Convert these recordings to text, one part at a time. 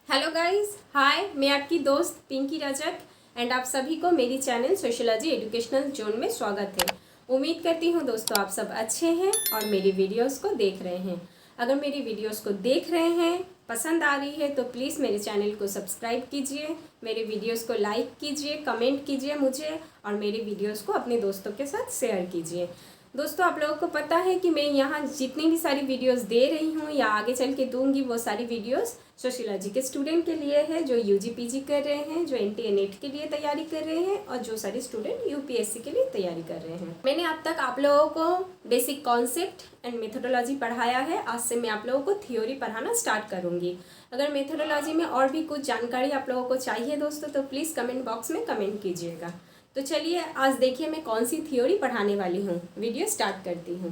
Hello guys, हाय। मैं आपकी दोस्त पिंकी रजक एंड आप सभी को मेरी चैनल सोशियोलॉजी एजुकेशनल जोन में स्वागत है। उम्मीद करती हूँ दोस्तों आप सब अच्छे हैं और मेरी वीडियोस को देख रहे हैं। अगर मेरी वीडियोस को देख रहे हैं, पसंद आ रही है तो प्लीज़ मेरे चैनल को सब्सक्राइब कीजिए, मेरे वीडियोस को लाइक कीजिए, कमेंट कीजिए मुझे और मेरे वीडियोस को अपने दोस्तों के साथ शेयर कीजिए। दोस्तों, आप लोगों को पता है कि मैं यहाँ जितनी भी सारी वीडियोस दे रही हूँ या आगे चल के दूंगी, वो सारी वीडियोस सोशियोलॉजी के स्टूडेंट के लिए है, जो यूजी पीजी कर रहे हैं, जो एनटीए नेट के लिए तैयारी कर रहे हैं और जो सारे स्टूडेंट यूपीएससी के लिए तैयारी कर रहे हैं। मैंने अब तक आप लोगों को बेसिक कॉन्सेप्ट एंड मेथोडोलॉजी पढ़ाया है। आज से मैं आप लोगों को थ्योरी पढ़ाना स्टार्ट करूँगी। अगर मेथोडोलॉजी में और भी कुछ जानकारी आप लोगों को चाहिए दोस्तों तो प्लीज़ कमेंट बॉक्स में कमेंट कीजिएगा। तो चलिए आज देखिए मैं कौन सी थ्योरी पढ़ाने वाली हूँ। वीडियो स्टार्ट करती हूँ।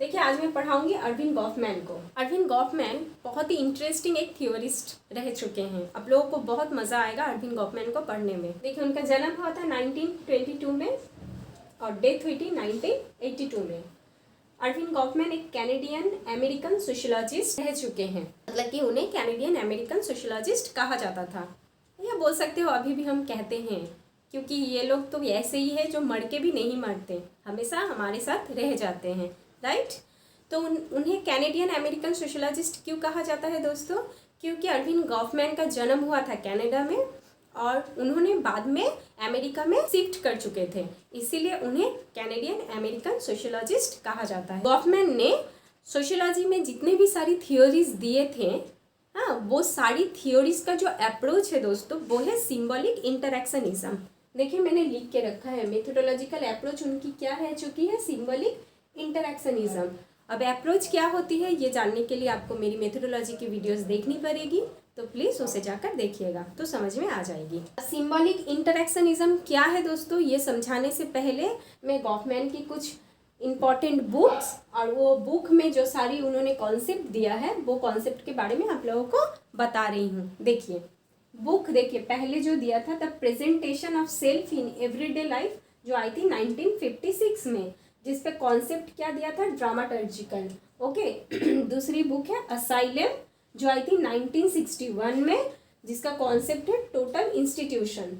देखिए, आज मैं पढ़ाऊंगी अरविंद गॉफमैन को। अरविंद गॉफमैन बहुत ही इंटरेस्टिंग एक थ्योरिस्ट रह चुके हैं। आप लोगों को बहुत मज़ा आएगा अरविंद गॉफमैन को पढ़ने में। देखिए, उनका जन्म हुआ था 1922 में और डेथ हुई थी 1982 में। अरविंद गॉफमैन एक कैनेडियन अमेरिकन सोशियोलॉजिस्ट रह चुके हैं। मतलब कि उन्हें कैनेडियन अमेरिकन सोशियोलॉजिस्ट कहा जाता था, या बोल सकते हो अभी भी हम कहते हैं, क्योंकि ये लोग तो ऐसे ही है जो मर के भी नहीं मरते, हमेशा हमारे साथ रह जाते हैं, राइट। तो उन्हें कैनेडियन अमेरिकन सोशियोलॉजिस्ट क्यों कहा जाता है दोस्तों? क्योंकि अरविंद गॉफमैन का जन्म हुआ था कनाडा में और उन्होंने बाद में अमेरिका में शिफ्ट कर चुके थे, इसीलिए उन्हें कैनेडियन अमेरिकन सोशियोलॉजिस्ट कहा जाता है। गॉफमैन ने सोशियोलॉजी में जितने भी सारी थियोरीज दिए थे, हाँ, वो सारी थियोरीज का जो अप्रोच है दोस्तों वो है सिंबॉलिक इंटरेक्शनिज्म। देखिए, मैंने लिख के रखा है मेथोडोलॉजिकल अप्रोच उनकी क्या रह चुकी है, सिंबॉलिक इंटरेक्शनिज्म। अब अप्रोच क्या होती है ये जानने के लिए आपको मेरी मेथोडोलॉजी की वीडियोस देखनी पड़ेगी, तो प्लीज़ उसे जाकर देखिएगा तो समझ में आ जाएगी। सिंबॉलिक इंटरेक्शनिज्म क्या है दोस्तों, ये समझाने से पहले मैं गॉफमैन की कुछ इम्पॉर्टेंट बुक्स और वो बुक में जो सारी उन्होंने कॉन्सेप्ट दिया है वो कॉन्सेप्ट के बारे में आप लोगों को बता रही हूँ। देखिए बुक, देखिए पहले जो दिया था the presentation of self in everyday life, जो आई थी 1956 में, जिस पे कॉन्सेप्ट क्या दिया था, ड्रामाटर्जिकल। ओके। दूसरी बुक है असाइलम, जो आई थी 1961 में, जिसका कॉन्सेप्ट है टोटल इंस्टीट्यूशन।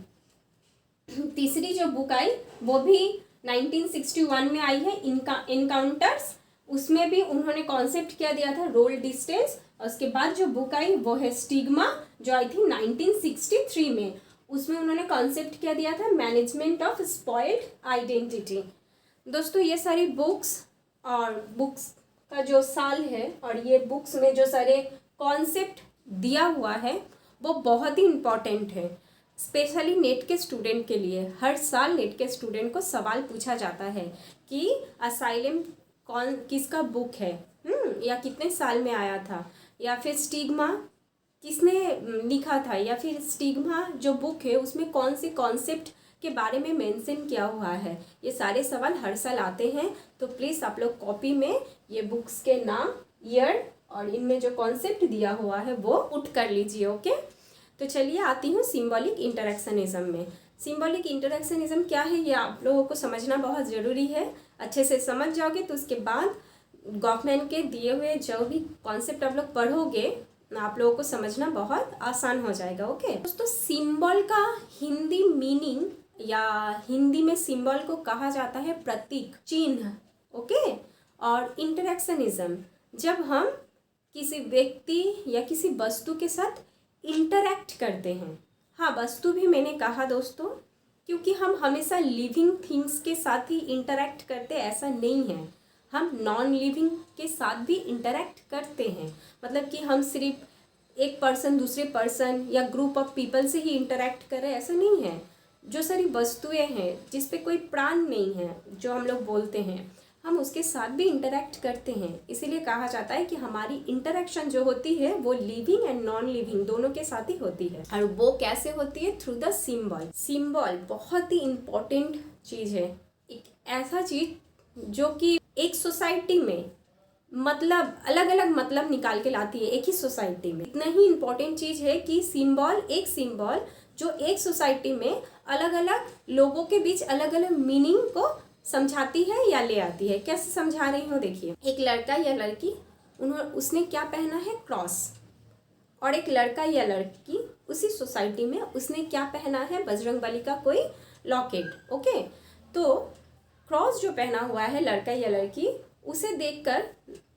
तीसरी जो बुक आई वो भी 1961 में आई है, इनकाउंटर्स। उसमें भी उन्होंने कॉन्सेप्ट क्या दिया था, रोल डिस्टेंस। और उसके बाद जो बुक आई वो है स्टिग्मा, जो आई थी 1963 में। उसमें उन्होंने कॉन्सेप्ट क्या दिया था, मैनेजमेंट ऑफ स्पॉइल्ड आइडेंटिटी। दोस्तों, ये सारी बुक्स और बुक्स का जो साल है और ये बुक्स में जो सारे कॉन्सेप्ट दिया हुआ है वो बहुत ही इम्पॉर्टेंट है, स्पेशली नेट के स्टूडेंट के लिए। हर साल नेट के स्टूडेंट को सवाल पूछा जाता है कि असाइलम कौन किसका बुक है, या कितने साल में आया था, या फिर स्टिग्मा किसने लिखा था, या फिर स्टिग्मा जो बुक है उसमें कौन से कॉन्सेप्ट के बारे में मेंशन किया हुआ है। ये सारे सवाल हर साल आते हैं, तो प्लीज़ आप लोग कॉपी में ये बुक्स के नाम, ईयर और इनमें जो कॉन्सेप्ट दिया हुआ है वो उठ कर लीजिए। ओके, तो चलिए आती हूँ सिंबॉलिक इंटरेक्शनिज्म में। सिंबॉलिक इंटरेक्शनिज्म क्या है ये आप लोगों को समझना बहुत ज़रूरी है। अच्छे से समझ जाओगे तो उसके बाद गॉफमैन के दिए हुए जो भी कॉन्सेप्ट आप लोग पढ़ोगे आप लोगों को समझना बहुत आसान हो जाएगा। ओके दोस्तों, सिंबल का हिंदी मीनिंग या हिंदी में सिंबल को कहा जाता है प्रतीक, चिन्ह। ओके, और इंटरेक्शनिज्म जब हम किसी व्यक्ति या किसी वस्तु के साथ इंटरैक्ट करते हैं। हाँ, वस्तु भी मैंने कहा दोस्तों, क्योंकि हम हमेशा लिविंग थिंग्स के साथ ही इंटरैक्ट करते ऐसा नहीं है, हम नॉन लिविंग के साथ भी इंटरैक्ट करते हैं। मतलब कि हम सिर्फ एक पर्सन दूसरे पर्सन या ग्रुप ऑफ पीपल से ही इंटरैक्ट करें ऐसा नहीं है। जो सारी वस्तुएं हैं जिस पे कोई प्राण नहीं है, जो हम लोग बोलते हैं, हम उसके साथ भी इंटरैक्ट करते हैं। इसीलिए कहा जाता है कि हमारी इंटरैक्शन जो होती है वो लिविंग एंड नॉन लिविंग दोनों के साथ ही होती है। और वो कैसे होती है, थ्रू द सिंबल। सिंबल बहुत ही इम्पोर्टेंट चीज़ है, एक ऐसा चीज़ जो कि एक सोसाइटी में मतलब अलग अलग मतलब निकाल के लाती है एक ही सोसाइटी में। इतना ही इम्पोर्टेंट चीज़ है कि सिंबल, एक सिंबल जो एक सोसाइटी में अलग अलग लोगों के बीच अलग अलग मीनिंग को समझाती है या ले आती है। कैसे समझा रही हूँ देखिए, एक लड़का या लड़की उसने क्या पहना है, क्रॉस, और एक लड़का या लड़की उसी सोसाइटी में उसने क्या पहना है, बजरंगबली का कोई लॉकेट। ओके, तो क्रॉस जो पहना हुआ है लड़का या लड़की, उसे देखकर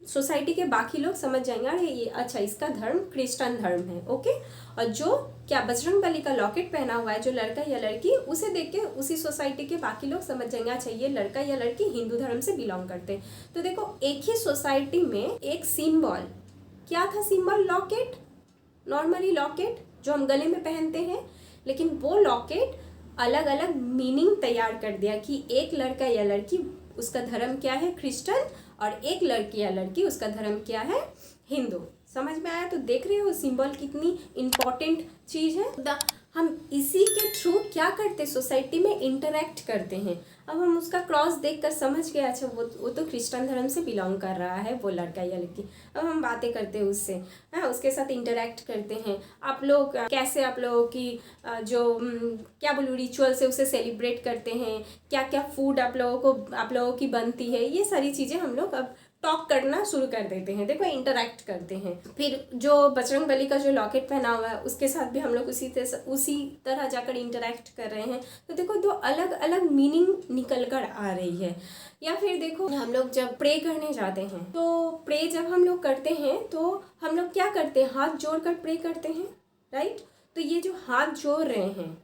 सोसाइटी के बाकी लोग समझ जाएंगे अरे ये अच्छा इसका धर्म क्रिश्चियन धर्म है। ओके, और जो क्या बजरंगबली का लॉकेट पहना हुआ है जो लड़का या लड़की, उसे देख के उसी सोसाइटी के बाकी लोग समझ जाएंगे अच्छा ये लड़का या लड़की हिंदू धर्म से बिलोंग करते हैं। तो देखो एक ही सोसाइटी में एक सिंबल, क्या था सिंबल, लॉकेट, नॉर्मली लॉकेट जो हम गले में पहनते हैं, लेकिन वो लॉकेट अलग अलग मीनिंग तैयार कर दिया कि एक लड़का या लड़की उसका धर्म क्या है, क्रिश्चियन, और एक लड़की या लड़की उसका धर्म क्या है, हिंदू। समझ में आया? तो देख रहे हो सिंबल कितनी इम्पॉर्टेंट चीज़ है। हम इसी के थ्रू क्या करते, सोसाइटी में इंटरेक्ट करते हैं। अब हम उसका क्रॉस देखकर समझ गए अच्छा वो तो क्रिश्चियन धर्म से बिलोंग कर रहा है वो लड़का या लड़की। अब हम बातें करते हैं उससे, हाँ, उसके साथ इंटरेक्ट करते हैं। आप लोग कैसे आप लोगों की जो क्या बोलूँ रिचुअल से उसे सेलिब्रेट करते हैं, क्या क्या फूड आप लोगों की बनती है, ये सारी चीज़ें हम लोग अब टॉक करना शुरू कर देते हैं। देखो इंटरेक्ट करते हैं। फिर जो बजरंगबली का जो लॉकेट पहना हुआ है उसके साथ भी हम लोग उसी तरह जाकर इंटरेक्ट कर रहे हैं। तो देखो दो अलग अलग मीनिंग निकल कर आ रही है। या फिर देखो हम लोग जब प्रे करने जाते हैं तो प्रे जब हम लोग करते हैं तो हम लोग क्या करते हैं, हाथ जोड़ कर प्रे करते हैं, राइट। तो ये जो हाथ जोड़ रहे हैं,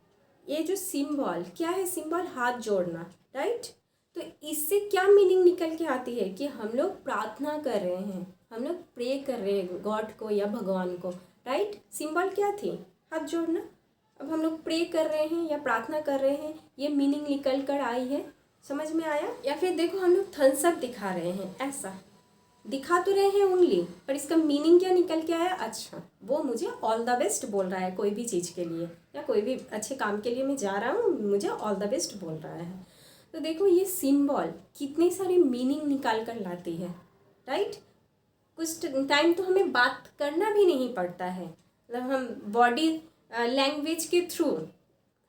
ये जो सिंबल क्या है, सिंबल हाथ जोड़ना, राइट। तो इससे क्या मीनिंग निकल के आती है कि हम लोग प्रार्थना कर रहे हैं, हम लोग प्रे कर रहे हैं गॉड को या भगवान को, राइट। सिंबल क्या थी, हाथ जोड़ना। अब हम लोग प्रे कर रहे हैं या प्रार्थना कर रहे हैं, ये मीनिंग निकल कर आई है। समझ में आया? या फिर देखो हम लोग थम्स अप दिखा रहे हैं, ऐसा दिखा तो रहे हैं ओनली, पर इसका मीनिंग क्या निकल के आया, अच्छा वो मुझे ऑल द बेस्ट बोल रहा है कोई भी चीज़ के लिए, या कोई भी अच्छे काम के लिए मैं जा रहा हूँ, मुझे ऑल द बेस्ट बोल रहा है। तो देखो ये सिंबल कितनी सारी मीनिंग निकाल कर लाती है, राइट। कुछ टाइम तो हमें बात करना भी नहीं पड़ता है, मतलब हम बॉडी लैंग्वेज के थ्रू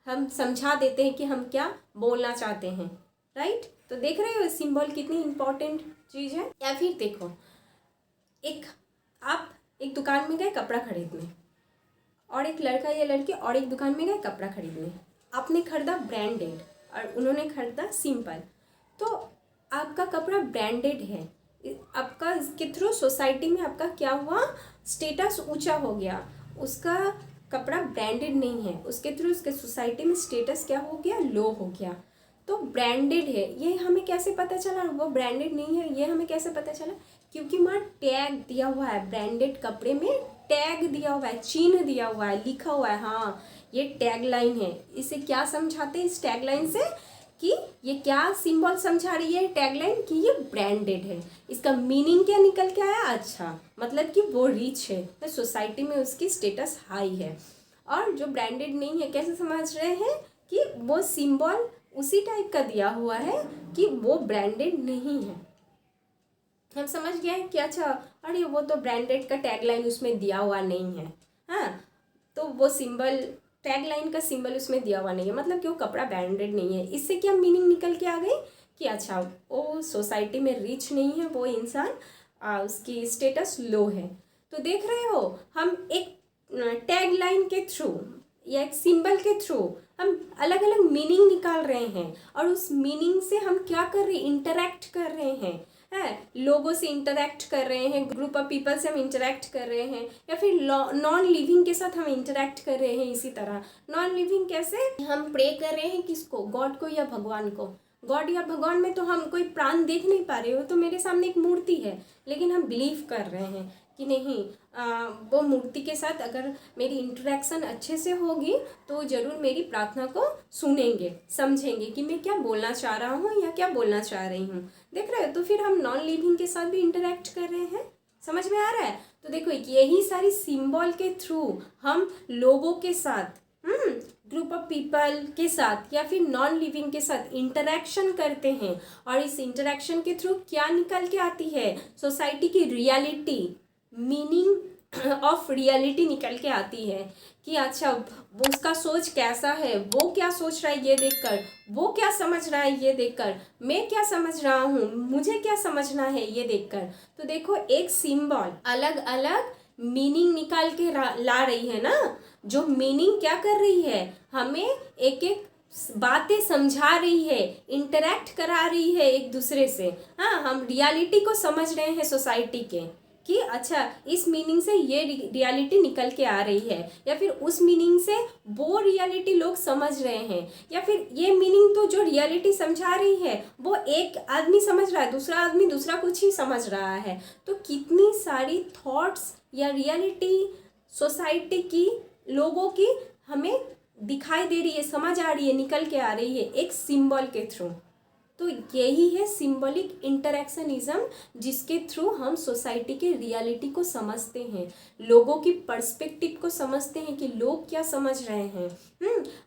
हम समझा देते हैं कि हम क्या बोलना चाहते हैं, राइट। तो देख रहे हो सिंबल कितनी इम्पोर्टेंट चीज़ है। या फिर देखो आप एक दुकान में गए कपड़ा खरीदने, और एक लड़का या लड़की और एक दुकान में गए कपड़ा खरीदने। आपने खरीदा ब्रांडेड और उन्होंने खरीदा सिंपल, तो आपका कपड़ा ब्रांडेड है, आपका के थ्रू सोसाइटी में आपका क्या हुआ, स्टेटस ऊंचा हो गया। उसका कपड़ा ब्रांडेड नहीं है, उसके थ्रू उसके सोसाइटी में स्टेटस क्या हो गया, लो हो गया। तो ब्रांडेड है, ये हमें कैसे पता चला, वो ब्रांडेड नहीं है ये हमें कैसे पता चला, क्योंकि वहाँ टैग दिया हुआ है, ब्रांडेड कपड़े में टैग दिया हुआ है, चिन्ह दिया हुआ है, लिखा हुआ है, हाँ ये टैग लाइन है। इसे क्या समझाते हैं इस टैग लाइन से, कि ये क्या सिंबल समझा रही है टैग लाइन, कि ये ब्रांडेड है। इसका मीनिंग क्या निकल के आया, अच्छा मतलब कि वो रिच है, तो सोसाइटी में उसकी स्टेटस हाई है। और जो ब्रांडेड नहीं है कैसे समझ रहे हैं, कि वो सिंबल उसी टाइप का दिया हुआ है कि वो ब्रांडेड नहीं है। हम समझ गए कि अच्छा अरे वो तो ब्रांडेड का टैगलाइन उसमें दिया हुआ नहीं है, हाँ तो वो सिंबल टैगलाइन का सिंबल उसमें दिया हुआ नहीं है, मतलब कि वो कपड़ा ब्रांडेड नहीं है। इससे क्या मीनिंग निकल के आ गई कि अच्छा वो सोसाइटी में रिच नहीं है, वो इंसान उसकी स्टेटस लो है। तो देख रहे हो हम एक टैगलाइन के थ्रू या एक सिंबल के थ्रू हम अलग अलग मीनिंग निकाल रहे हैं, और उस मीनिंग से हम क्या कर रहे हैं, इंटरेक्ट कर रहे हैं, लोगों से इंटरेक्ट कर रहे हैं, ग्रुप ऑफ पीपल से हम इंटरेक्ट कर रहे हैं, या फिर नॉन लिविंग के साथ हम इंटरेक्ट कर रहे हैं। इसी तरह नॉन लिविंग कैसे, हम प्रे कर रहे हैं किसको, गॉड को या भगवान को। गॉड या भगवान में तो हम कोई प्राण देख नहीं पा रहे हो, तो मेरे सामने एक मूर्ति है, लेकिन हम बिलीव कर रहे हैं कि नहीं वो मूर्ति के साथ अगर मेरी इंटरेक्शन अच्छे से होगी तो ज़रूर मेरी प्रार्थना को सुनेंगे, समझेंगे कि मैं क्या बोलना चाह रहा हूँ या क्या बोलना चाह रही हूँ। देख रहे हो, तो फिर हम नॉन लिविंग के साथ भी इंटरेक्ट कर रहे हैं। समझ में आ रहा है? तो देखो यही सारी सिंबल के थ्रू हम लोगों के साथ, ग्रुप ऑफ पीपल के साथ या फिर नॉन लिविंग के साथ इंटरेक्शन करते हैं, और इस इंटरेक्शन के थ्रू क्या निकल के आती है, सोसाइटी की रियलिटी, मीनिंग ऑफ रियलिटी निकल के आती है कि अच्छा वो उसका सोच कैसा है, वो क्या सोच रहा है ये देखकर, वो क्या समझ रहा है ये देखकर, मैं क्या समझ रहा हूँ, मुझे क्या समझना है ये देखकर। तो देखो एक सिंबल अलग अलग मीनिंग निकाल के ला रही है ना, जो मीनिंग क्या कर रही है, हमें एक एक बातें समझा रही है, इंटरेक्ट करा रही है एक दूसरे से। हाँ, हम रियलिटी को समझ रहे हैं सोसाइटी के कि अच्छा इस मीनिंग से ये रियलिटी निकल के आ रही है, या फिर उस मीनिंग से वो रियलिटी लोग समझ रहे हैं, या फिर ये मीनिंग तो जो रियलिटी समझा रही है वो एक आदमी समझ रहा है, दूसरा आदमी दूसरा कुछ ही समझ रहा है। तो कितनी सारी थॉट्स या रियलिटी सोसाइटी की, लोगों की हमें दिखाई दे रही है, समझ आ रही है, निकल के आ रही है एक सिंबल के थ्रू। तो यही है सिंबॉलिक इंटरेक्शनिज्म, जिसके थ्रू हम सोसाइटी के रियलिटी को समझते हैं, लोगों की पर्सपेक्टिव को समझते हैं कि लोग क्या समझ रहे हैं,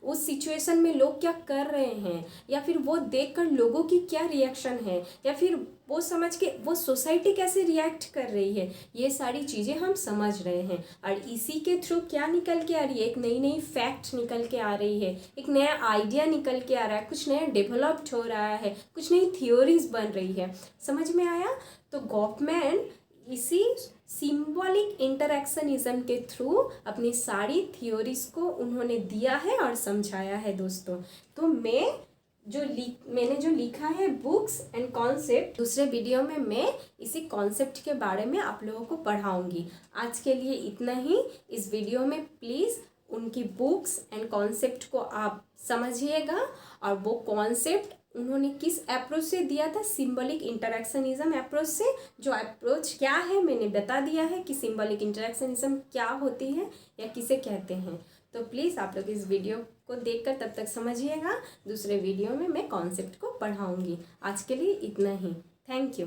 उस सिचुएशन में लोग क्या कर रहे हैं, या फिर वो देखकर लोगों की क्या रिएक्शन है, या फिर वो समझ के वो सोसाइटी कैसे रिएक्ट कर रही है, ये सारी चीज़ें हम समझ रहे हैं। और इसी के थ्रू क्या निकल के आ रही है, एक नई नई फैक्ट निकल के आ रही है, एक नया आइडिया निकल के आ रहा है, कुछ नया डेवलप्ड हो रहा है, कुछ नई थियोरीज बन रही है। समझ में आया? तो गॉफमैन इसी सिंबॉलिक इंटरेक्शनिज्म के थ्रू अपनी सारी थियोरीज को उन्होंने दिया है और समझाया है दोस्तों। तो मैंने जो लिखा है बुक्स एंड कॉन्सेप्ट, दूसरे वीडियो में मैं इसी कॉन्सेप्ट के बारे में आप लोगों को पढ़ाऊंगी। आज के लिए इतना ही। इस वीडियो में प्लीज़ उनकी बुक्स एंड कॉन्सेप्ट को आप समझिएगा, और वो कॉन्सेप्ट उन्होंने किस अप्रोच से दिया था, सिंबॉलिक इंटरेक्शनिज्म अप्रोच से। जो अप्रोच क्या है मैंने बता दिया है कि सिंबॉलिक इंटरेक्शनिज्म क्या होती है या किसे कहते हैं। तो प्लीज़ आप लोग इस वीडियो को देखकर तब तक समझिएगा, दूसरे वीडियो में मैं कॉन्सेप्ट को पढ़ाऊँगी। आज के लिए इतना ही। Thank you.